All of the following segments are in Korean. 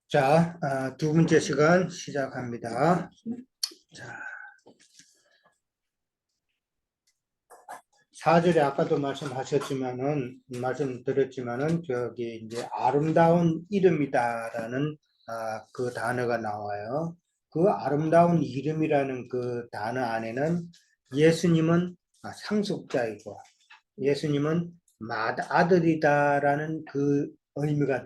자, 두 번째 시간 시작합니다. 자, 4절에 아까도 말씀드렸지만은, 저기 이제 아름다운 이름이다라는 그 단어가 나와요. 그 아름다운 이름이라는 그 단어 안에는 예수님은 상속자이고, 예수님은 아들이다라는 그 의미가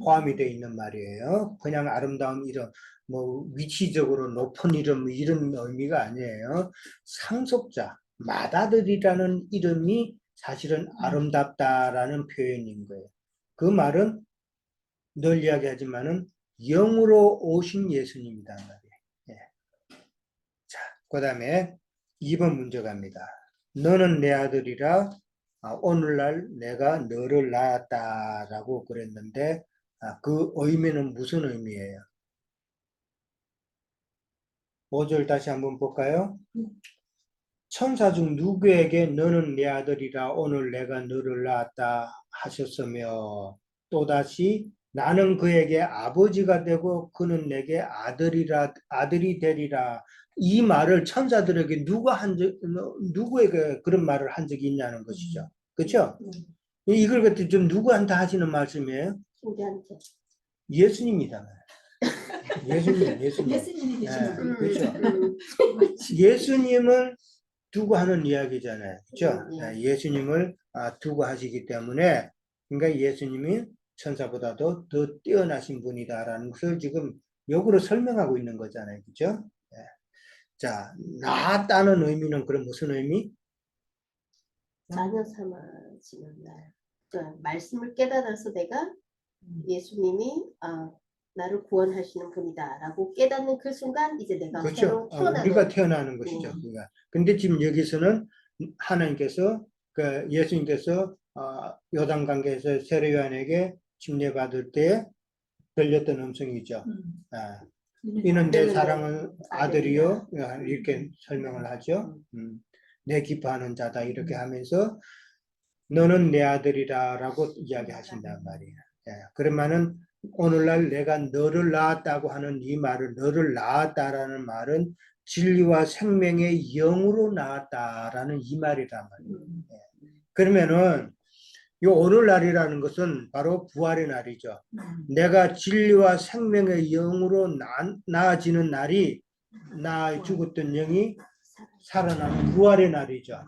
포함이 되어 있는 말이에요. 그냥 아름다운 이름, 뭐 위치적으로 높은 이름 이런 의미가 아니에요. 상속자, 맏아들이라는 이름이 사실은 아름답다라는 표현인 거예요. 그 말은 늘 이야기하지만은 영으로 오신 예수님이란 말이에요. 예. 자, 그 다음에 2번 문제 갑니다. 너는 내 아들이라 오늘날 내가 너를 낳았다라고 그랬는데 그 의미는 무슨 의미예요? 5절 다시 한번 볼까요? 천사 중 누구에게 너는 내 아들이라 오늘 내가 너를 낳았다 하셨으며 또다시 나는 그에게 아버지가 되고 그는 내게 아들이 되리라. 이 말을 천사들에게 누구에게 그런 말을 한 적이 있냐는 것이죠. 그렇죠? 이걸 갖다 좀 누구한테 하시는 말씀이에요? 우리한테. 예수님이다. 예수님. 예수님이 되시는 거예요. 그렇죠. 예수님을 두고 하는 이야기잖아요. 그렇죠? 예수님을 두고 하시기 때문에 그러니까 예수님이 천사보다도 더 뛰어나신 분이다라는 것을 지금 역으로 설명하고 있는 거잖아요. 그렇죠? 자, 낳았다는 의미는 그럼 무슨 의미? 자녀 삼아지는 날. 그러니까 말씀을 깨달아서 내가 예수님이 나를 구원하시는 분이다라고 깨닫는 그 순간 이제 내가 그렇죠. 새로 태어나는 우리가 태어나는 것이죠. 근데 지금 여기서는 하나님께서 예수님께서 요단강에서 세례요한에게 침례받을 때 들렸던 음성이죠. 이는 내 사랑하는 아들이요 이렇게 설명을 하죠. 내 기뻐하는 자다 이렇게 하면서 너는 내 아들이라라고 이야기하신단 말이에요. 그러면은 오늘날 내가 너를 낳았다고 하는 이 말을 너를 낳았다라는 말은 진리와 생명의 영으로 낳았다라는 이 말이란 말이에요. 그러면은 이 오늘날이라는 것은 바로 부활의 날이죠. 내가 진리와 생명의 영으로 나아지는 날이 나 죽었던 영이 살아나는 부활의 날이죠.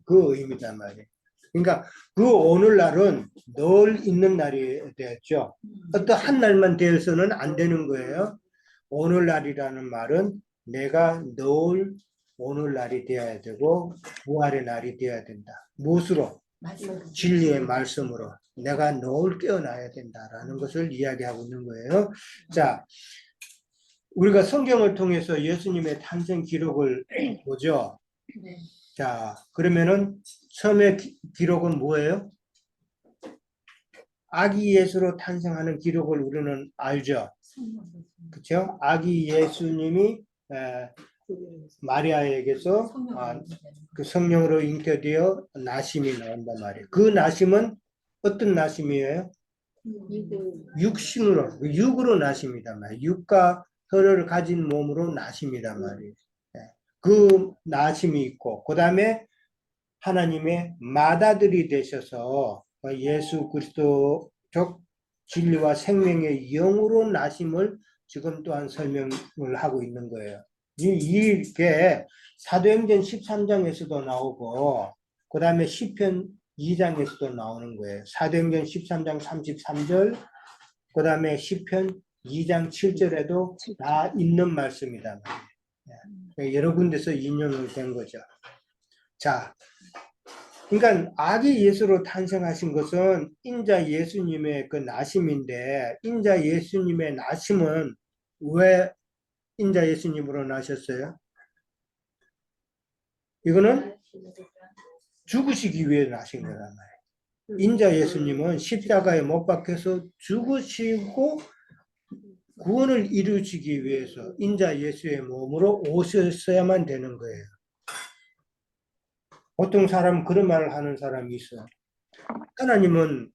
그 의미단 말이에요. 그러니까 그 오늘날은 늘 있는 날이 되었죠. 어떤 한 날만 되어서는 안 되는 거예요. 오늘날이라는 말은 내가 늘 오늘날이 되어야 되고 부활의 날이 되어야 된다. 무엇으로? 진리의 말씀으로 내가 늘 깨어나야 된다라는 것을 이야기하고 있는 거예요. 자, 우리가 성경을 통해서 예수님의 탄생 기록을 보죠. 자, 그러면은 처음에 기록은 뭐예요? 아기 예수로 탄생하는 기록을 우리는 알죠. 그렇죠? 아기 예수님이 마리아에게서 그 성령으로 잉태되어 나심이 나온단 말이에요. 그 나심은 어떤 나심이에요? 육신으로, 육으로 나심이단 말이에요. 육과 혈을 가진 몸으로 나심이란 말이에요. 그 나심이 있고 그 다음에 하나님의 맏아들이 되셔서 예수 그리스도적 진리와 생명의 영으로 나심을 지금 또한 설명을 하고 있는 거예요. 이게 사도행전 13장에서도 나오고 그 다음에 시편 2장에서도 나오는 거예요. 사도행전 13장 33절 그 다음에 시편 2장 7절에도 다 있는 말씀이다. 여러 군데서 인용이 된 거죠. 자, 그러니까 아기 예수로 탄생하신 것은 인자 예수님의 그 나심인데 인자 예수님의 나심은 왜 인자 예수님으로 나셨어요? 이거는 죽으시기 위해 나신 거란 말이에요. 인자 예수님은 십자가에 못 박혀서 죽으시고 구원을 이루시기 위해서 인자 예수의 몸으로 오셨어야만 되는 거예요. 보통 사람 그런 말을 하는 사람이 있어요. 하나님은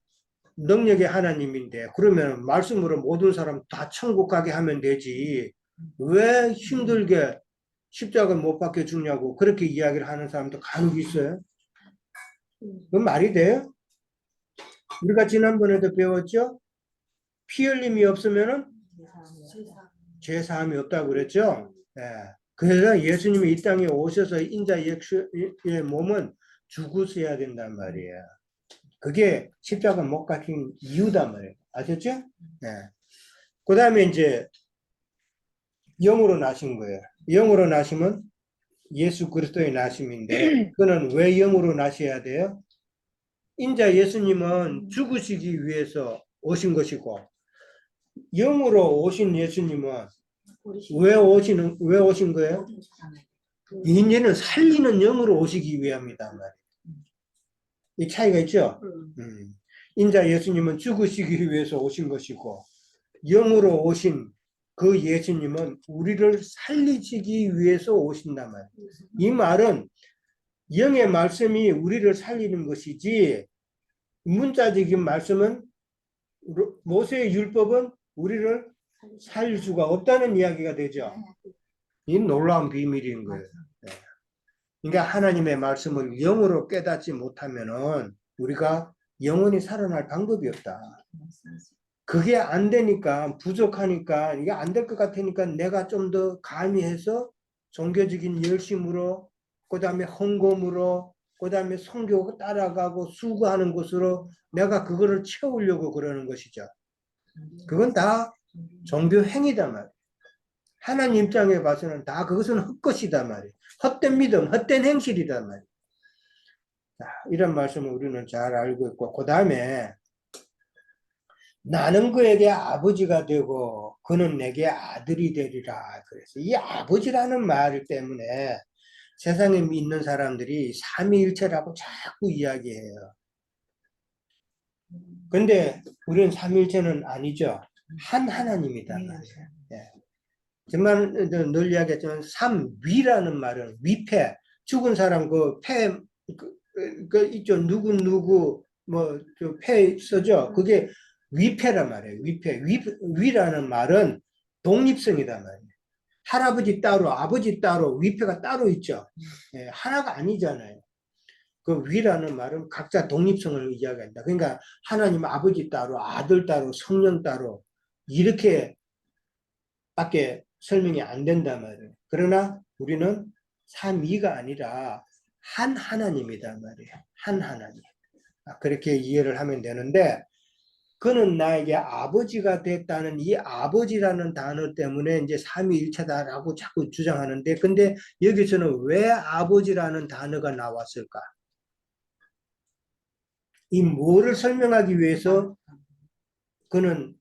능력의 하나님인데 그러면 말씀으로 모든 사람 다 천국 가게 하면 되지. 왜 힘들게 십자가 못 박혀 죽냐고 그렇게 이야기를 하는 사람도 간혹 있어요. 그건 말이 돼요? 우리가 지난번에도 배웠죠? 피 흘림이 없으면은 죄 사함이 없다고 그랬죠? 예. 그래서 예수님이 이 땅에 오셔서 인자 예수의 몸은 죽으셔야 된단 말이에요. 그게 십자가 못 박힌 이유단 말이에요. 아셨죠? 예. 그 다음에 이제 영으로 나신 거예요. 영으로 나시면 예수 그리스도의 나심인데 그는 왜 영으로 나셔야 돼요? 인자 예수님은 죽으시기 위해서 오신 것이고 영으로 오신 예수님은 왜 오신 거예요? 이제는 살리는 영으로 오시기 위함이단 말이에요. 이 차이가 있죠? 인자 예수님은 죽으시기 위해서 오신 것이고 영으로 오신 그 예수님은 우리를 살리시기 위해서 오신단 말이에요. 이 말은 영의 말씀이 우리를 살리는 것이지 문자적인 말씀은 모세의 율법은 우리를 살릴 수가 없다는 이야기가 되죠. 이 놀라운 비밀인 거예요. 네. 그러니까 하나님의 말씀을 영으로 깨닫지 못하면은 우리가 영원히 살아날 방법이 없다. 그게 안 되니까 부족하니까 이게 안 될 것 같으니까 내가 좀 더 감히 해서 종교적인 열심으로 그다음에 헌금으로 그다음에 선교 따라가고 수고하는 것으로 내가 그거를 채우려고 그러는 것이죠. 그건 다 종교 행위다 말이에요. 하나님 입장에 봐서는 다 그것은 헛것이다 말이에요. 헛된 믿음, 헛된 행실이다 말이에요. 자, 이런 말씀을 우리는 잘 알고 있고 그 다음에 나는 그에게 아버지가 되고 그는 내게 아들이 되리라. 그래서 이 아버지라는 말 때문에 세상에 있는 사람들이 삼위일체라고 자꾸 이야기해요. 근데 우리는 삼위일체는 아니죠. 한 하나님이다 말이에요. 예. 정말 늘 이야기했지만 삼위라는 말은 위패, 죽은 사람 그 패, 그 있죠. 누구 뭐 패 쓰죠. 그게 위패란 말이에요. 위패. 위라는 말은 독립성이다 말이에요. 할아버지 따로, 아버지 따로, 위패가 따로 있죠. 예, 하나가 아니잖아요. 그 위라는 말은 각자 독립성을 이야기한다. 그러니까 하나님 아버지 따로, 아들 따로, 성령 따로 이렇게 밖에 설명이 안 된단 말이에요. 그러나 우리는 삼위가 아니라 한 하나님이단 말이에요. 한 하나님. 그렇게 이해를 하면 되는데 그는 나에게 아버지가 됐다는 이 아버지라는 단어 때문에 이제 삼위일체다라고 자꾸 주장하는데 근데 여기서는 왜 아버지라는 단어가 나왔을까? 이 뭐를 설명하기 위해서 그는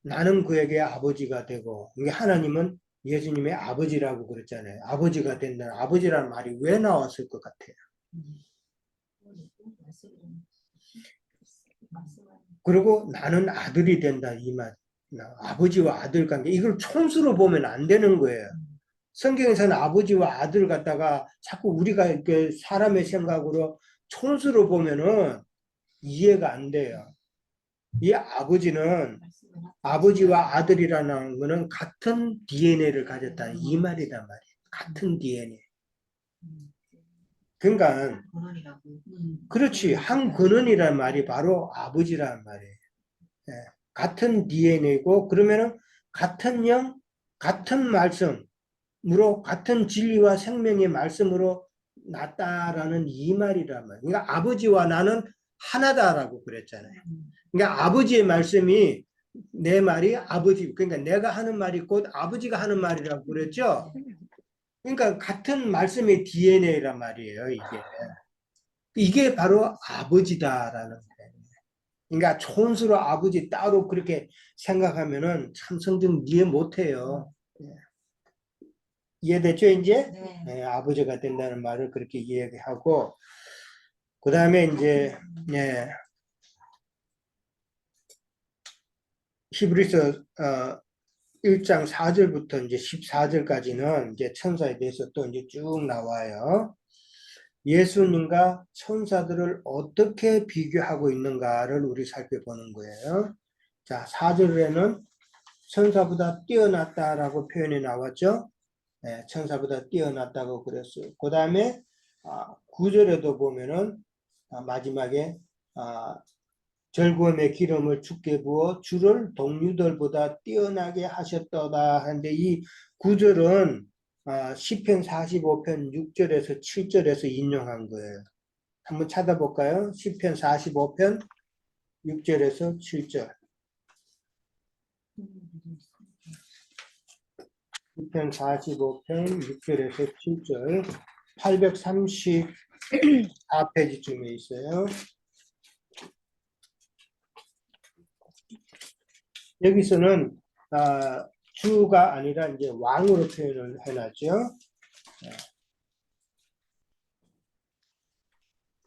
나는 그에게 아버지가 되고 이게 하나님은 예수님의 아버지라고 그랬잖아요. 아버지가 된다는 아버지라는 말이 왜 나왔을 것 같아요? 그리고 나는 아들이 된다 이 말. 아버지와 아들 관계 이걸 총수로 보면 안 되는 거예요. 성경에서는 아버지와 아들 갖다가 자꾸 우리가 이렇게 사람의 생각으로 총수로 보면은 이해가 안 돼요. 이 아버지는 아버지와 아들이라는 것은 같은 DNA를 가졌다 이 말이란 말이에요. 같은 DNA. 그러니까 그렇지 한 근원이란 말이 바로 아버지라는 말이에요. 예, 같은 DNA고 그러면은 같은 영, 같은 말씀으로 같은 진리와 생명의 말씀으로 났다라는 이 말이란 말이에요. 그러니까 아버지와 나는 하나다라고 그랬잖아요. 그러니까 아버지의 말씀이 내 말이 아버지 그러니까 내가 하는 말이 곧 아버지가 하는 말이라고 그랬죠. 그러니까 같은 말씀의 DNA란 말이에요. 이게 바로 아버지다라는 거예요. 그러니까 촌수로 아버지 따로 그렇게 생각하면은 참 성경 이해 못해요. 이해됐죠 이제? 네. 네, 아버지가 된다는 말을 그렇게 이야기하고 그 다음에 이제 예, 히브리서 1장 4절부터 이제 14절까지는 이제 천사에 대해서 또 이제 쭉 나와요. 예수님과 천사들을 어떻게 비교하고 있는가를 우리 살펴보는 거예요. 자, 4절에는 천사보다 뛰어났다라고 표현이 나왔죠. 네, 천사보다 뛰어났다고 그랬어요. 그 다음에 9절에도 보면은 마지막에 즐거움의 기름을 주께 부어 주를 동류들보다 뛰어나게 하셨도다 하는데 이 구절은 시편 45편 6절에서 7절에서 인용한 거예요. 한번 찾아볼까요? 시편 45편 6절에서 7절. 시편 45편 6절에서 7절 834페이지쯤에 있어요. 여기서는 주가 아니라 이제 왕으로 표현을 해놨죠.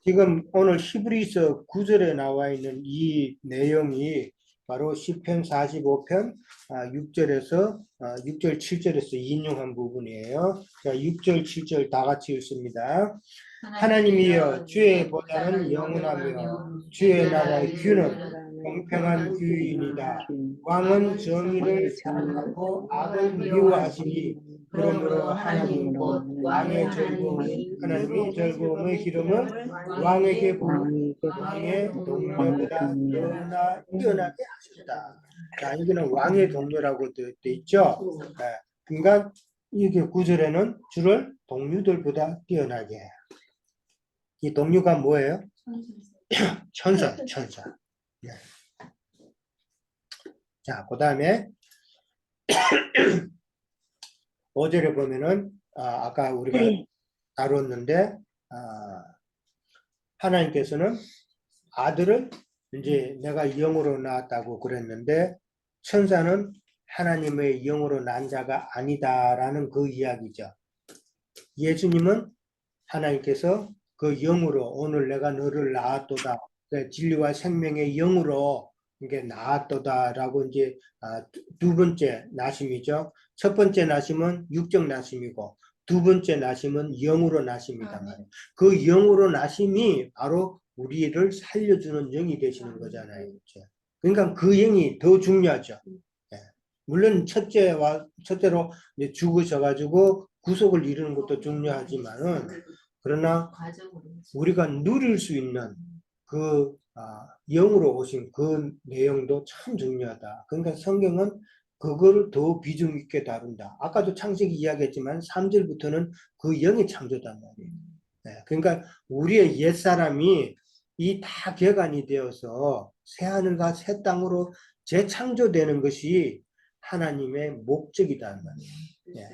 지금 오늘 히브리서 9절에 나와 있는 이 내용이 바로 시편 45편 6절에서 6절 7절에서 인용한 부분이에요. 자, 6절 7절 다 같이 읽습니다. 하나님이여 주의 보좌는 영원하며 주의 나라의 규는 공평한 규이니이다. 왕은 정의를 사랑하고 악을 미워하시니 그러므로 하나님 곧 왕의 즐거움의 기름을 왕에게 부어 왕의 동료보다 너무나 뛰어나게 하셨다. 자, 여기는 왕의 동료라고 되어 있죠. 네. 그러니까 이게 9절에는 주를 동료들보다 뛰어나게 해요. 이 동료가 뭐예요? 천사. 네. 자, 그 다음에 5절에 보면은 아까 우리가 다뤘는데 하나님께서는 아들을 이제 내가 영으로 낳았다고 그랬는데 천사는 하나님의 영으로 난 자가 아니다라는 그 이야기죠. 예수님은 하나님께서 그 영으로 오늘 내가 너를 낳았도다. 진리와 생명의 영으로 이게 낳았도다라고 이제 두 번째 나심이죠. 첫 번째 나심은 육적 나심이고 두 번째 나심은 영으로 나심이다 말이에요. 그 영으로 나심이 바로 우리를 살려주는 영이 되시는 거잖아요. 그렇죠? 그러니까 그 영이 더 중요하죠. 예. 물론 첫째로 이제 죽으셔가지고 구속을 이루는 것도 중요하지만은 그러나 우리가 누릴 수 있는 그 영으로 오신 그 내용도 참 중요하다. 그러니까 성경은 그걸 더 비중 있게 다룬다. 아까도 창세기 이야기했지만 3절부터는 그 영의 창조단 말이에요. 네, 그러니까 우리의 옛사람이 이 다 개간이 되어서 새하늘과 새 땅으로 재창조되는 것이 하나님의 목적이다 말이에요. 네.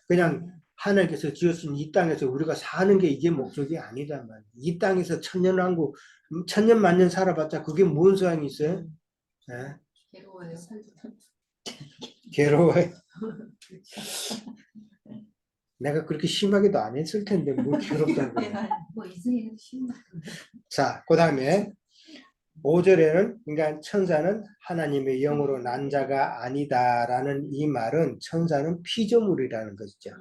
그냥 하나님께서 지으신 이 땅에서 우리가 사는 게 이게 목적이 아니다 말이에요. 이 땅에서 천년왕국, 천년 만년 살아봤자 그게 뭔 소용이 있어요? 네? 괴로워요. 괴로워요. 내가 그렇게 심하게도 안 했을 텐데 뭘 괴롭다고 그래. 뭐 이승이 심한. 자, 그 다음에 5절에는 그러니까 천사는 하나님의 영으로 난 자가 아니다라는 이 말은 천사는 피조물이라는 것이죠.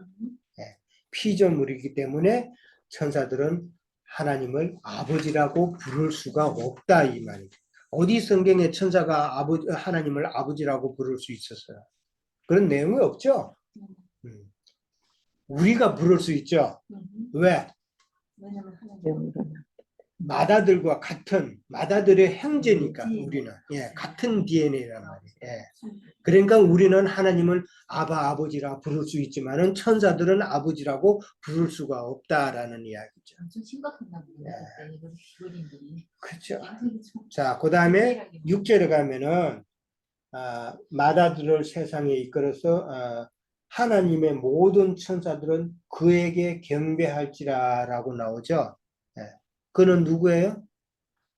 예, 피조물이기 때문에 천사들은 하나님을 아버지라고 부를 수가 없다 이 말이죠. 어디 성경에 천사가 하나님을 아버지라고 부를 수 있었어요? 그런 내용이 없죠. 우리가 부를 수 있죠. 왜? 왜냐면 하나님 마다들과 같은 마다들의 형제니까 우리는 같은 DNA란 말이에요. 그러니까 우리는 하나님을 아버지라 부를 수 있지만은 천사들은 아버지라고 부를 수가 없다라는 이야기죠. 좀 심각한가 보네. 그때 그렇죠. 자, 그 다음에 6절에 가면은 마다들을 세상에 이끌어서 하나님의 모든 천사들은 그에게 경배할지라라고 나오죠. 그는 누구예요?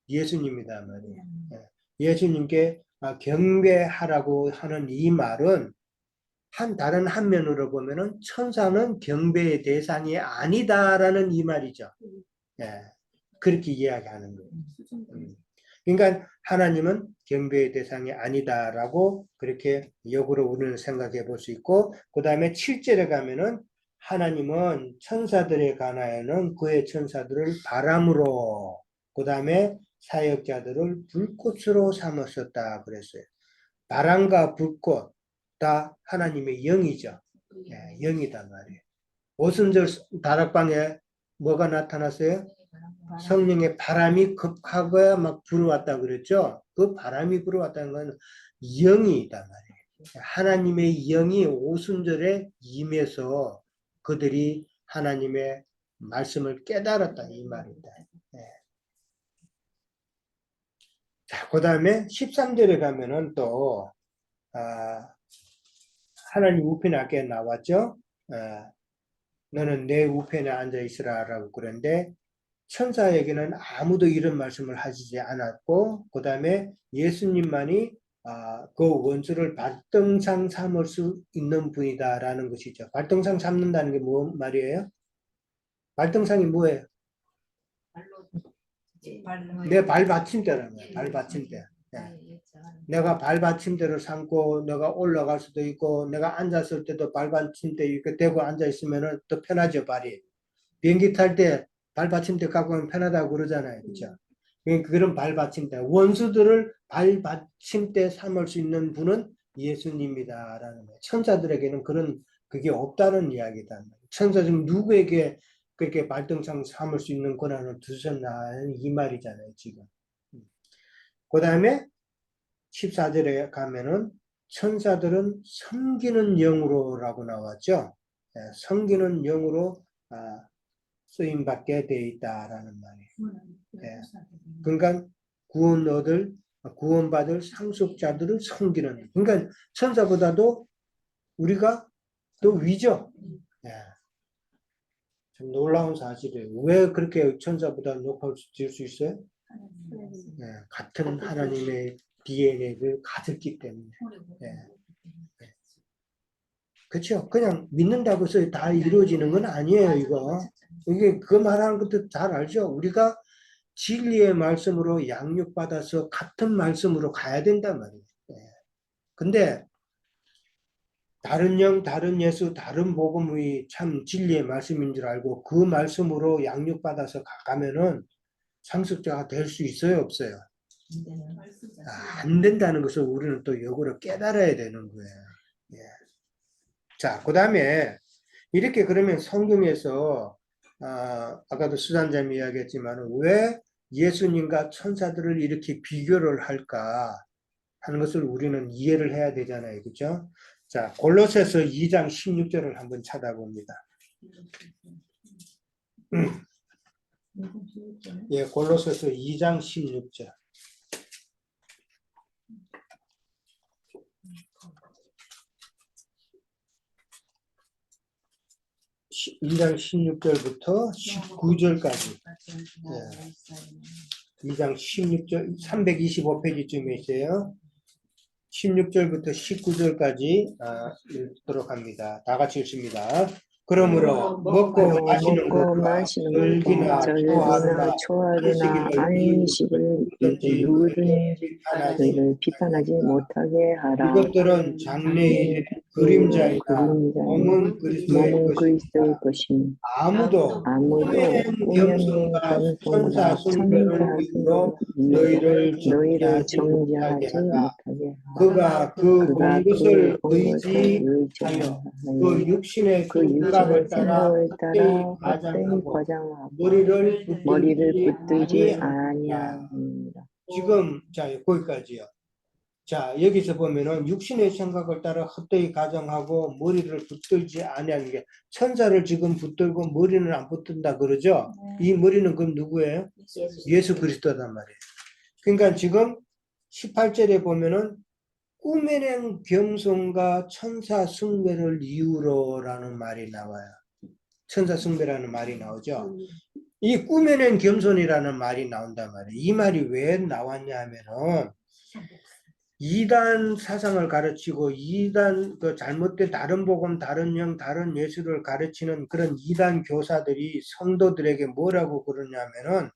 예수님이다 말이에요. 예수님께 경배하라고 하는 이 말은 다른 한면으로 보면은 천사는 경배의 대상이 아니다라는 이 말이죠. 그렇게 이야기하는 거예요. 그러니까 하나님은 경배의 대상이 아니다라고 그렇게 역으로 우리는 생각해 볼 수 있고 그 다음에 7절에 가면은 하나님은 천사들에 관하여는 그의 천사들을 바람으로, 그 다음에 사역자들을 불꽃으로 삼으셨다 그랬어요. 바람과 불꽃 다 하나님의 영이죠. 예, 영이단 말이에요. 오순절 다락방에 뭐가 나타났어요? 성령의 바람이 급하고 막 불어왔다 그랬죠. 그 바람이 불어왔다는 건 영이단 말이에요. 하나님의 영이 오순절에 임해서 그들이 하나님의 말씀을 깨달았다 이 말입니다. 예. 자, 그 다음에 13절에 가면은 또 하나님 우편에 아까 나왔죠. 너는 내 우편에 앉아 있으라라고 그랬는데 천사에게는 아무도 이런 말씀을 하시지 않았고, 그 다음에 예수님만이 그 원수를 발등상 삼을 수 있는 분이다라는 것이죠. 발등상 삼는다는 게 뭐 말이에요? 발등상이 뭐예요? 내 발받침대라는 거예요. 발받침대. 내가 발받침대를 삼고 내가 올라갈 수도 있고 내가 앉았을 때도 발받침대 이렇게 대고 앉아 있으면 더 편하죠, 발이. 비행기 탈 때 발받침대 갖고 가면 편하다고 그러잖아요. 그렇죠? 그런 발받침대. 원수들을 발받침대 삼을 수 있는 분은 예수님이다라는 거예요. 천사들에게는 그게 없다는 이야기다. 천사 중 누구에게 그렇게 발등상 삼을 수 있는 권한을 두셨나 이 말이잖아요, 지금. 그 다음에 14절에 가면은 천사들은 섬기는 영으로라고 나왔죠. 섬기는 영으로 쓰임받게 돼 있다라는 말이에요. 그러니까 구원받을 상속자들을 섬기는. 그러니까 천사보다도 우리가 더 위죠. 좀 놀라운 사실이에요. 왜 그렇게 천사보다 높아질 수 있어요? 같은 하나님의 DNA를 가졌기 때문에. 그렇죠. 그냥 믿는다고 해서 다 이루어지는 건 아니에요, 이거. 이게 그 말하는 것도 잘 알죠. 우리가 진리의 말씀으로 양육받아서 같은 말씀으로 가야 된단 말이에요. 근데 다른 영, 다른 예수, 다른 복음이 참 진리의 말씀인 줄 알고 그 말씀으로 양육받아서 가면은 상속자가 될 수 있어요, 없어요? 안 된다는 것을 우리는 또 역으로 깨달아야 되는 거예요. 자, 그 다음에 이렇게 그러면 성경에서 아까도 수잔자님이 이야기했지만 왜 예수님과 천사들을 이렇게 비교를 할까 하는 것을 우리는 이해를 해야 되잖아요. 그렇죠? 자, 골로새서 2장 16절을 한번 찾아봅니다. 예, 골로새서 2장 16절. 2장 16절부터 19절까지. 2장 16절, 325페이지쯤에 있어요. 16절부터 19절까지 읽도록 합니다. 다 같이 읽습니다. 그러므로 먹고 마시는 것과 즐기나 초하거나 안식을 누구든지 너희를 비판하지 못하게 하라. 이것들은 장래의 그림자이다. 몸은 그리스도의 것이니 아무도 우연의 겸손과 천사 숭배로 너희를 정죄하지 못하게 하라. 그가 그 본 것을 의지하여 그 육신의 생각을 따라 헛되이 과장하고 머리를 붙들지 아니하니라. 지금 자 거기까지요. 자 여기서 보면은 육신의 생각을 따라 헛되이 가정하고 머리를 붙들지 아니하는 게 천사를 지금 붙들고 머리는 안 붙든다 그러죠. 이 머리는 그럼 누구예요? 예수 그리스도단 말이에요. 그러니까 지금 18절에 보면은 꾸며낸 겸손과 천사 숭배를 이유로라는 말이 나와요. 천사 숭배라는 말이 나오죠. 이 꾸며낸 겸손이라는 말이 나온단 말이에요. 이 말이 왜 나왔냐 하면은 이단 사상을 가르치고 이단 그 잘못된 다른 복음, 다른 영, 다른 예수를 가르치는 그런 이단 교사들이 성도들에게 뭐라고 그러냐면은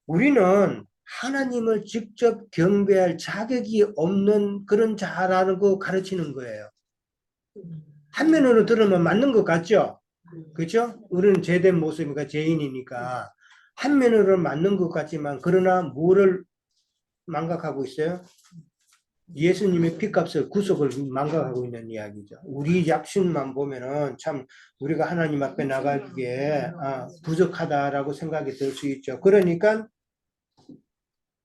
우리는 하나님을 직접 경배할 자격이 없는 그런 자라고 가르치는 거예요. 한면으로 들으면 맞는 것 같죠? 그죠? 우리는 제된 모습이니까 죄인이니까 한 면으로는 맞는 것 같지만 그러나 뭐를 망각하고 있어요? 예수님의 피값을 구속을 망각하고 있는 이야기죠. 우리 약심만 보면은 참 우리가 하나님 앞에 나가기에 부족하다라고 생각이 들 수 있죠. 그러니까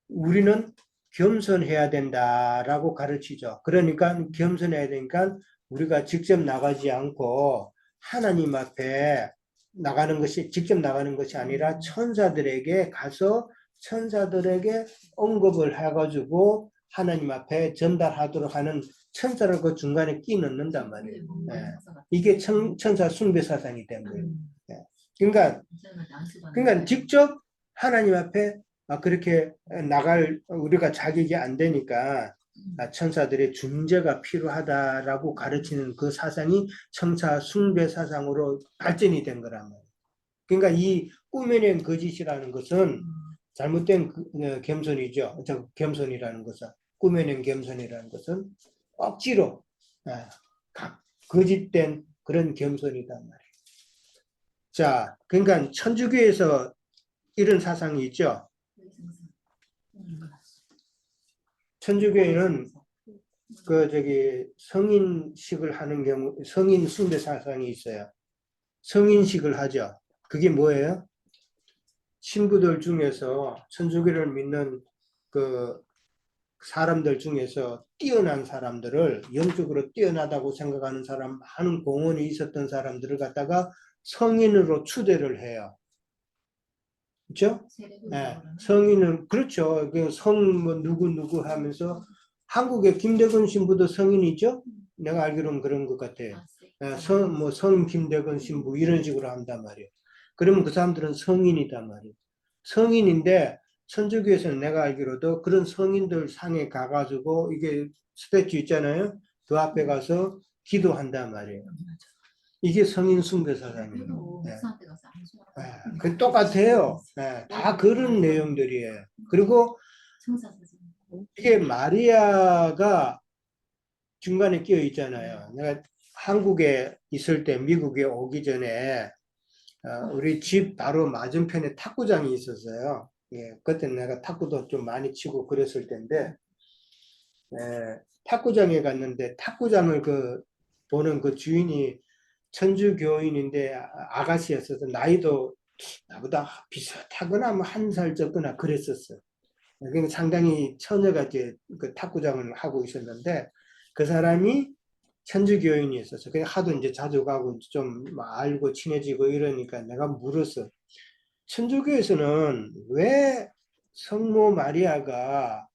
우리는 겸손해야 된다라고 가르치죠. 그러니까 겸손해야 되니까 우리가 직접 나가지 않고 하나님 앞에 나가는 것이 직접 나가는 것이 아니라 천사들에게 가서 천사들에게 언급을 해가지고 하나님 앞에 전달하도록 하는 천사를 그 중간에 끼 넣는단 말이에요. 이게 천사 숭배 사상이 된 거예요. 그러니까 직접 하나님 앞에 그렇게 나갈 우리가 자격이 안 되니까 천사들의 중재가 필요하다라고 가르치는 그 사상이 천사 숭배 사상으로 발전이 된 거란 말이에요. 그러니까 이 꾸며낸 거짓이라는 것은 잘못된 겸손이죠. 겸손이라는 것은 꾸며낸 겸손이라는 것은 억지로 거짓된 그런 겸손이단 말이에요. 자, 그러니까 천주교에서 이런 사상이 있죠. 천주교에는 성인식을 하는 경우 성인 숭배 사상이 있어요. 성인식을 하죠. 그게 뭐예요? 신부들 중에서 천주교를 믿는 그 사람들 중에서 뛰어난 사람들을 영적으로 뛰어나다고 생각하는 사람, 하는 공헌이 있었던 사람들을 갖다가 성인으로 추대를 해요. 그렇죠? 네, 성인은 그렇죠. 뭐 누구 하면서 한국의 김대건 신부도 성인이죠. 내가 알기로는 그런 것 같아요. 성 김대건 신부 이런 식으로 한단 말이에요. 그러면 그 사람들은 성인이단 말이에요. 성인인데 천주교에서는 내가 알기로도 그런 성인들 상에 가가지고 이게 스태츄 있잖아요. 그 앞에 가서 기도한단 말이에요. 이게 성인 숭배 사상이에요. 그 똑같아요. 다 그런 내용들이에요. 그리고 이게 마리아가 중간에 끼어 있잖아요. 내가 한국에 있을 때 미국에 오기 전에 우리 집 바로 맞은편에 탁구장이 있었어요. 예, 그때 내가 탁구도 좀 많이 치고 그랬을 텐데 탁구장에 갔는데 탁구장을 보는 그 주인이 천주교인인데 아가씨였어서 나이도 나보다 비슷하거나 뭐 한 살 적거나 그랬었어요. 그러니까 상당히 처녀가 이제 그 탁구장을 하고 있었는데 그 사람이 천주교인이었어서 그냥 하도 이제 자주 가고 좀 알고 친해지고 이러니까 내가 물었어. 천주교에서는 왜 성모 마리아가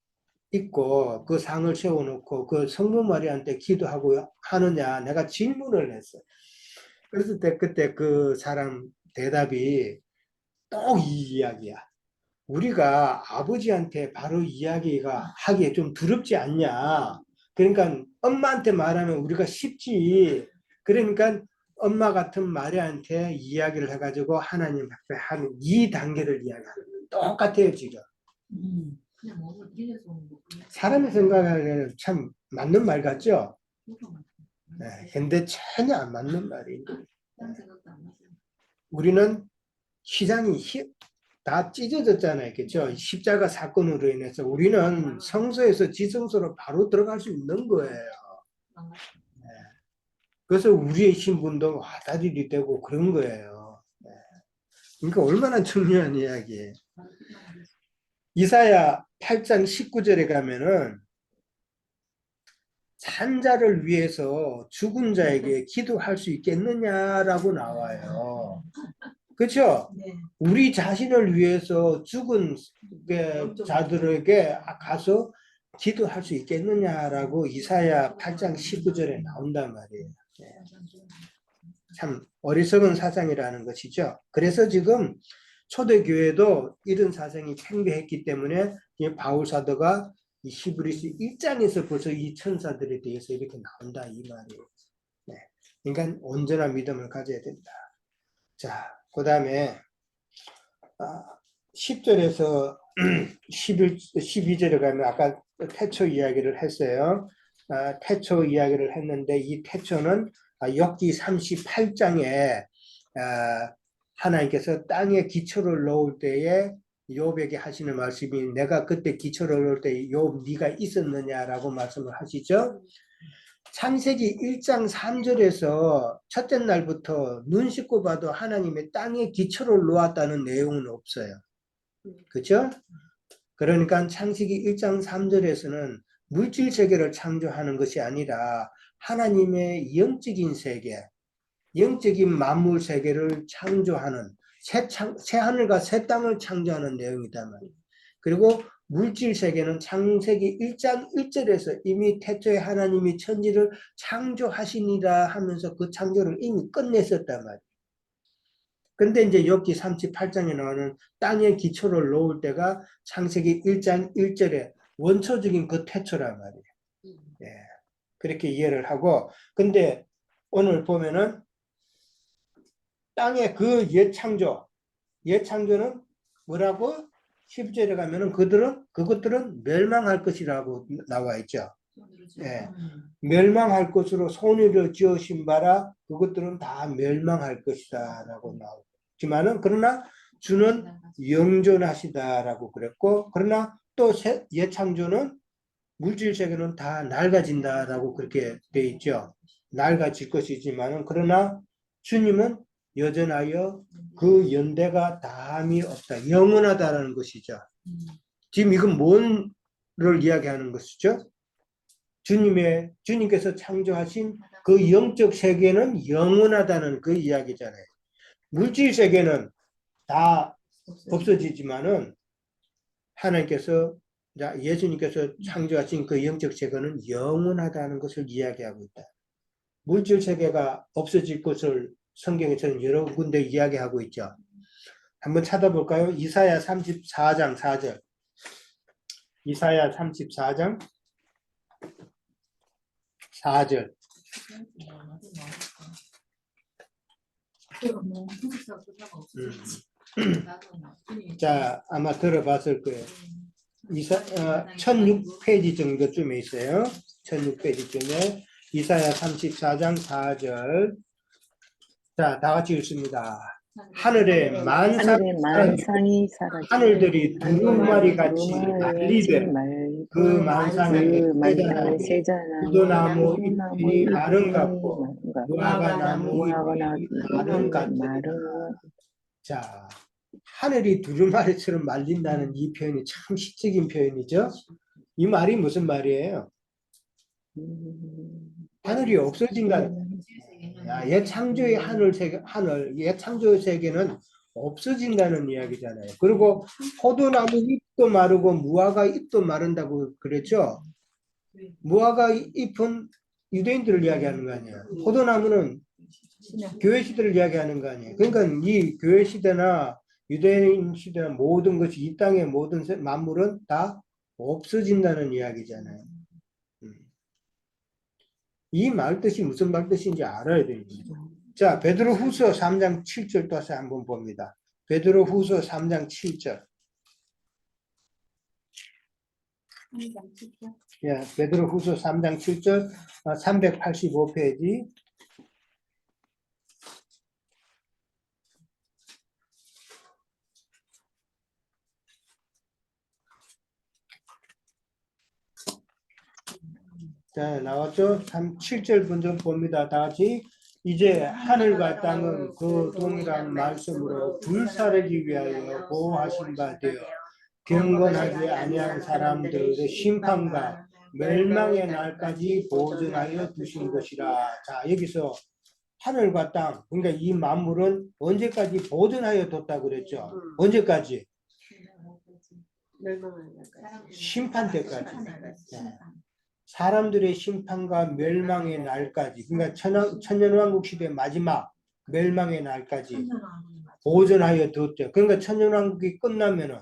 있고 그 상을 세워놓고 그 성모 마리아한테 기도하고 하느냐 내가 질문을 했어. 그래서 그때 그 사람 대답이 또 이 이야기야. 우리가 아버지한테 바로 이야기가 하기에 좀 두렵지 않냐. 그러니까 엄마한테 말하면 우리가 쉽지. 그러니까 엄마 같은 마리아한테 이야기를 해가지고 하나님 앞에 하는 이 단계를 이야기하는 거예요. 똑같아요 지금. 사람이 생각하기에는 참 맞는 말 같죠? 네, 근데 전혀 안 맞는 말이에요. 우리는 시장이 다 찢어졌잖아요. 그렇죠? 십자가 사건으로 인해서 우리는 성소에서 지성소로 바로 들어갈 수 있는 거예요. 네. 그래서 우리의 신분도 와다리리 되고 그런 거예요. 네. 그러니까 얼마나 중요한 이야기예요. 이사야 8장 19절에 가면은 산자를 위해서 죽은 자에게 기도할 수 있겠느냐라고 나와요. 그렇죠? 네. 우리 자신을 위해서 죽은 자들에게 가서 기도할 수 있겠느냐라고 이사야 8장 19절에 나온단 말이에요. 네. 참 어리석은 사상이라는 것이죠. 그래서 지금 초대교회도 이런 사상이 팽배했기 때문에 바울 사도가 이 히브리서 1장에서 벌써 이 천사들에 대해서 이렇게 나온다 이 말이에요. 네. 그러니까 온전한 믿음을 가져야 된다. 자, 그 다음에 10절에서 12절에 가면 아까 태초 이야기를 했어요. 태초 이야기를 했는데 이 태초는 욥기 38장에 하나님께서 땅에 기초를 놓을 때에 욥에게 하시는 말씀이 내가 그때 기초를 놓을 때 욥 네가 있었느냐라고 말씀을 하시죠. 창세기 1장 3절에서 첫째 날부터 눈 씻고 봐도 하나님의 땅에 기초를 놓았다는 내용은 없어요. 그렇죠? 그러니까 창세기 1장 3절에서는 물질 세계를 창조하는 것이 아니라 하나님의 영적인 세계, 영적인 만물 세계를 창조하는 새 하늘과 새 땅을 창조하는 내용이다 말이에요. 그리고 물질 세계는 창세기 1장 1절에서 이미 태초에 하나님이 천지를 창조하시니라 하면서 그 창조를 이미 끝냈었단 말이에요. 근데 이제 욥기 38장에 나오는 땅에 기초를 놓을 때가 창세기 1장 1절에 원초적인 그 태초란 말이에요. 예, 그렇게 이해를 하고, 근데 오늘 보면은 땅의 그 옛 창조는 뭐라고? 10절에 가면은 그것들은 멸망할 것이라고 나와 있죠. 예. 멸망할 것으로 손으로 지으신 바라 그것들은 다 멸망할 것이다 라고 나오지만은 그러나 주는 영존하시다라고 그랬고, 그러나 또 옛 창조는 물질 세계는 다 낡아진다라고 그렇게 돼 있죠. 낡아질 것이지만은 그러나 주님은 여전하여 그 연대가 다함이 없다. 영원하다라는 것이죠. 지금 이건 뭔를 이야기하는 것이죠? 주님께서 창조하신 그 영적 세계는 영원하다는 그 이야기잖아요. 물질 세계는 다 없어지지만은 하나님께서, 예수님께서 창조하신 그 영적 세계는 영원하다는 것을 이야기하고 있다. 물질 세계가 없어질 것을 성경에서는 여러 군데 이야기하고 있죠. 한번 찾아볼까요? 이사야 34장 4절. 이사야 34장 4절. 자, 아마 들어봤을 거예요. 1006페이지 정도쯤에 있어요. 1006페이지쯤에 이사야 34장 4절. 자, 다 같이 읽습니다. 하늘의 만상이 사라지고 하늘들이 두루마리 같이 말리되 그 만상에 세자나무 구도나무 잎이 마른 같고 무화과 나무 잎이 마른 같으리라. 자, 하늘이 두루마리처럼 말린다는 이 표현이 참 시적인 표현이죠. 이 말이 무슨 말이에요? 하늘이 없어진다. 옛 창조의 옛 창조의 세계는 없어진다는 이야기잖아요. 그리고 포도나무 잎도 마르고 무화과 잎도 마른다고 그랬죠. 무화과 잎은 유대인들을 이야기하는 거 아니에요. 포도나무는 교회 시대를 이야기하는 거 아니에요. 그러니까 이 교회 시대나 유대인 시대나 모든 것이 이 땅의 모든 만물은 다 없어진다는 이야기잖아요. 이 말 뜻이 무슨 말 뜻인지 알아야 됩니다. 자, 베드로후서 3장 7절 다시 한번 봅니다. 베드로후서 3장 7절. 예, 베드로후서 3장 7절 385페이지. 자, 나왔죠? 7절 먼저 봅니다. 다 같이. 이제 하늘과 땅은 그 동일한 말씀으로 불사르기 위하여 보호하신 바 되어 경건하지 아니한 사람들의 심판과 멸망의 날까지 보존하여 두신 것이라. 자, 여기서 하늘과 땅, 그러니까 이 만물은 언제까지 보존하여 뒀다고 그랬죠? 언제까지? 심판 때까지. 네. 사람들의 심판과 멸망의 날까지, 그러니까 천년왕국 시대 마지막 멸망의 날까지 보존하여 두었죠. 그러니까 천년왕국이 끝나면은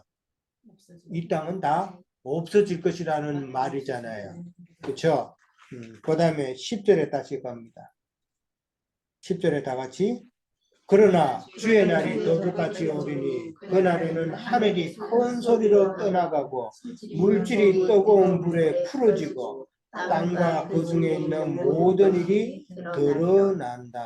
이 땅은 다 없어질 것이라는 말이잖아요. 그렇죠? 그 다음에 10절에 다시 갑니다. 10절에 다 같이. 그러나 주의 날이 도둑같이 오리니 그날에는 하늘이 큰 소리로 떠나가고 물질이 뜨거운 불에 풀어지고 땅과 그 중에 있는 모든 일이 드러난다.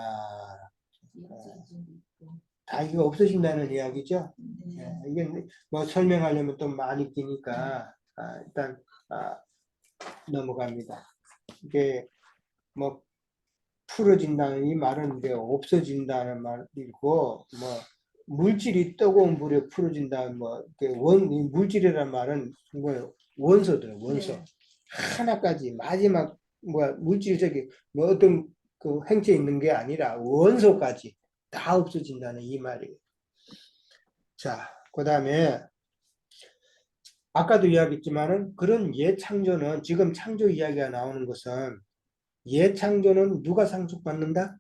다 이거 없어진다는 이야기죠. 네. 이게 뭐 설명하려면 또 많이 기니까 일단 넘어갑니다. 이게 뭐 풀어진다는 이 말은 이제 없어진다는 말이고, 뭐 물질이 뜨거운 물에 풀어진다는 뭐 이 물질이라는 말은 뭐 원소들 원소 네. 하나까지 마지막 뭐 물질적인 뭐 어떤 그 행체에 있는 게 아니라 원소까지 다 없어진다는 이 말이에요. 자, 그다음에 아까도 이야기했지만은 그런 예창조는 지금 창조 이야기가 나오는 것은 예창조는 누가 상속받는다?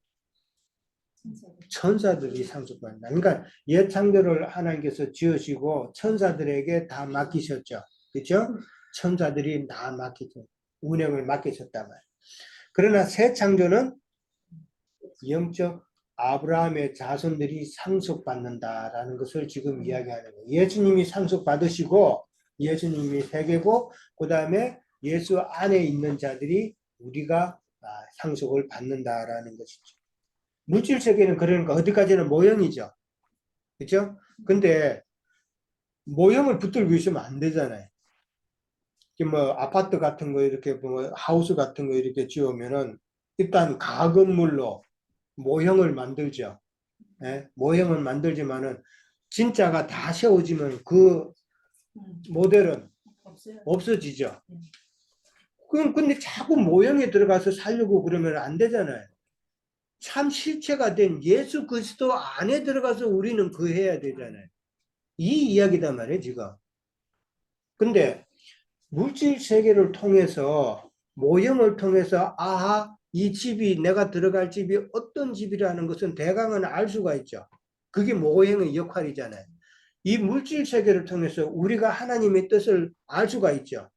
천사들이 상속받는다. 그러니까 예창조를 하나님께서 지으시고 천사들에게 다 맡기셨죠. 그렇죠? 천사들이 다 맡기죠. 운영을 맡기셨단 말이에요. 그러나 새 창조는 영적 아브라함의 자손들이 상속받는다라는 것을 지금 이야기하는 거예요. 예수님이 상속받으시고 예수님이 세계고 그 다음에 예수 안에 있는 자들이 우리가 상속을 받는다라는 것이죠. 물질 세계는 그러니까 어디까지는 모형이죠. 그렇죠? 근데 모형을 붙들고 있으면 안 되잖아요. 뭐 아파트 같은 거 이렇게 뭐 하우스 같은 거 이렇게 지으면은 일단 가건물로 모형을 만들죠. 예? 모형을 만들지만은 진짜가 다 세워지면 그 모델은 없어요. 없어지죠. 그럼 근데 자꾸 모형에 들어가서 살려고 그러면 안 되잖아요. 참 실체가 된 예수 그리스도 안에 들어가서 우리는 그 해야 되잖아요. 이 이야기단 말이에요, 지금. 근데 물질 세계를 통해서 모형을 통해서 아하 이 집이 내가 들어갈 집이 어떤 집이라는 것은 대강은 알 수가 있죠. 그게 모형의 역할이잖아요. 이 물질 세계를 통해서 우리가 하나님의 뜻을 알 수가 있죠.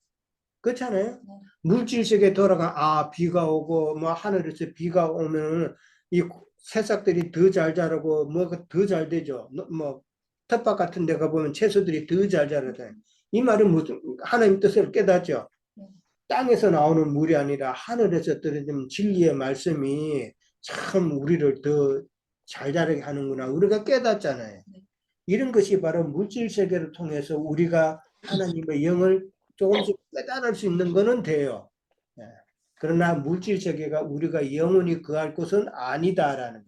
그렇잖아요. 물질 세계에 돌아가 비가 오고 뭐 하늘에서 비가 오면 이 새싹들이 더 잘 자라고 뭐가 더 잘 되죠. 뭐 텃밭 같은 데 가보면 채소들이 더 잘 자라잖아요. 이 말은 무슨 하나님 뜻을 깨닫죠. 땅에서 나오는 물이 아니라 하늘에서 떨어지는 진리의 말씀이 참 우리를 더 잘 자라게 하는구나. 우리가 깨닫잖아요. 이런 것이 바로 물질 세계를 통해서 우리가 하나님의 영을 조금씩 깨달을 수 있는 것은 돼요. 그러나 물질 세계가 우리가 영원히 거할 곳은 아니다라는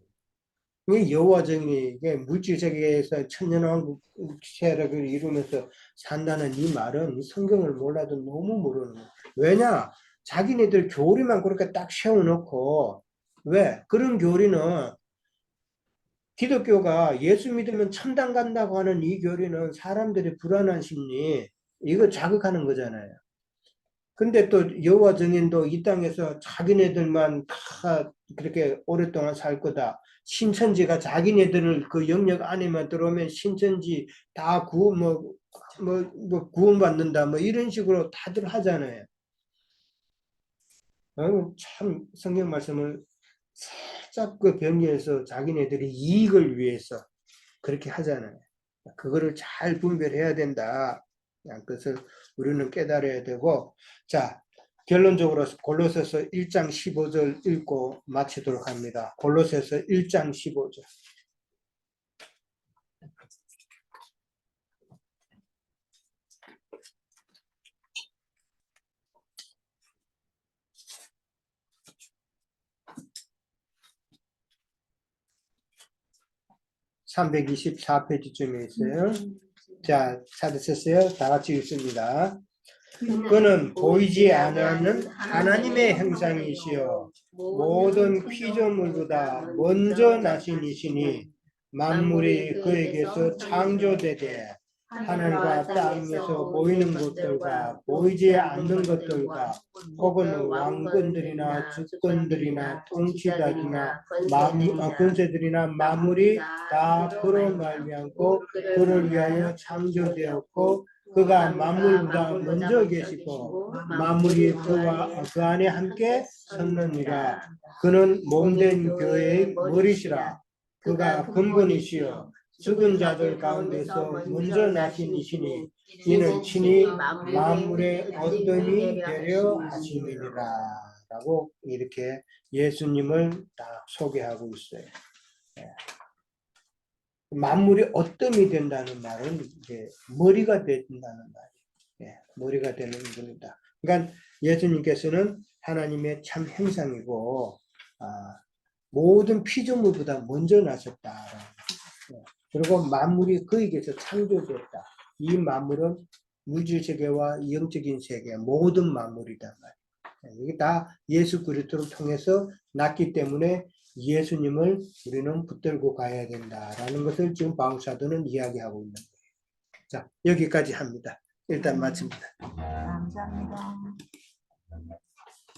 거예요. 여호와 증인이 물질 세계에서 천년왕국 세력을 이루면서 산다는 이 말은 성경을 몰라도 너무 모르는 거예요. 왜냐? 자기네들 교리만 그렇게 딱 세워놓고 왜? 그런 교리는 기독교가 예수 믿으면 천당 간다고 하는 이 교리는 사람들의 불안한 심리 이거 자극하는 거잖아요. 근데 또 여호와 증인도 이 땅에서 자기네들만 다 그렇게 오랫동안 살 거다. 신천지가 자기네들을 그 영역 안에만 들어오면 신천지 다 구원받는다. 뭐 이런 식으로 다들 하잖아요. 참 성경 말씀을 살짝 그 변기에서 자기네들이 이익을 위해서 그렇게 하잖아요. 그거를 잘 분별해야 된다. 그것을 우리는 깨달아야 되고, 자, 결론적으로 골로새서 1장 15절 읽고 마치도록 합니다. 골로새서 1장 15절. (324페이지쯤에) 있어요. 자, 찾으셨어요? 다 같이 읽습니다. 그는 보이지 않는 하나님의 형상이시요 모든 피조물보다 먼저 나신 이시니 만물이 그에게서 창조되되 하늘과 땅에서 보이는 것들과 보이지 않는 것들과 혹은 왕권들이나 주권들이나 통치자들이나 권세들이나 만물이 다 그로 말미암고 그를 위하여 창조되었고 그가 만물보다 먼저 계시고 만물이 그와 그 안에 함께 섰느니라. 그는 몸된 교회의 머리시라. 그가 근본이시요 죽은 자들 가운데서 먼저 나신 이시니 이는 친히 만물의 어떤이 되려 하심이니라. 라고 이렇게 예수님을 딱 소개하고 있어요. 만물이 어뜸이 된다는 말은 이제 머리가 된다는 말이에요. 예, 머리가 되는 겁니다. 그러니까 예수님께서는 하나님의 참 형상이고 모든 피조물보다 먼저 나셨다. 예, 그리고 만물이 그에게서 창조됐다. 이 만물은 물질 세계와 영적인 세계 모든 만물이단 말이에요. 이게 다 예수 그리스도를 통해서 났기 때문에 예수님을 우리는 붙들고 가야 된다라는 것을 지금 바울사도는 이야기하고 있는 거예요. 자, 여기까지 합니다. 일단 마칩니다. 감사합니다.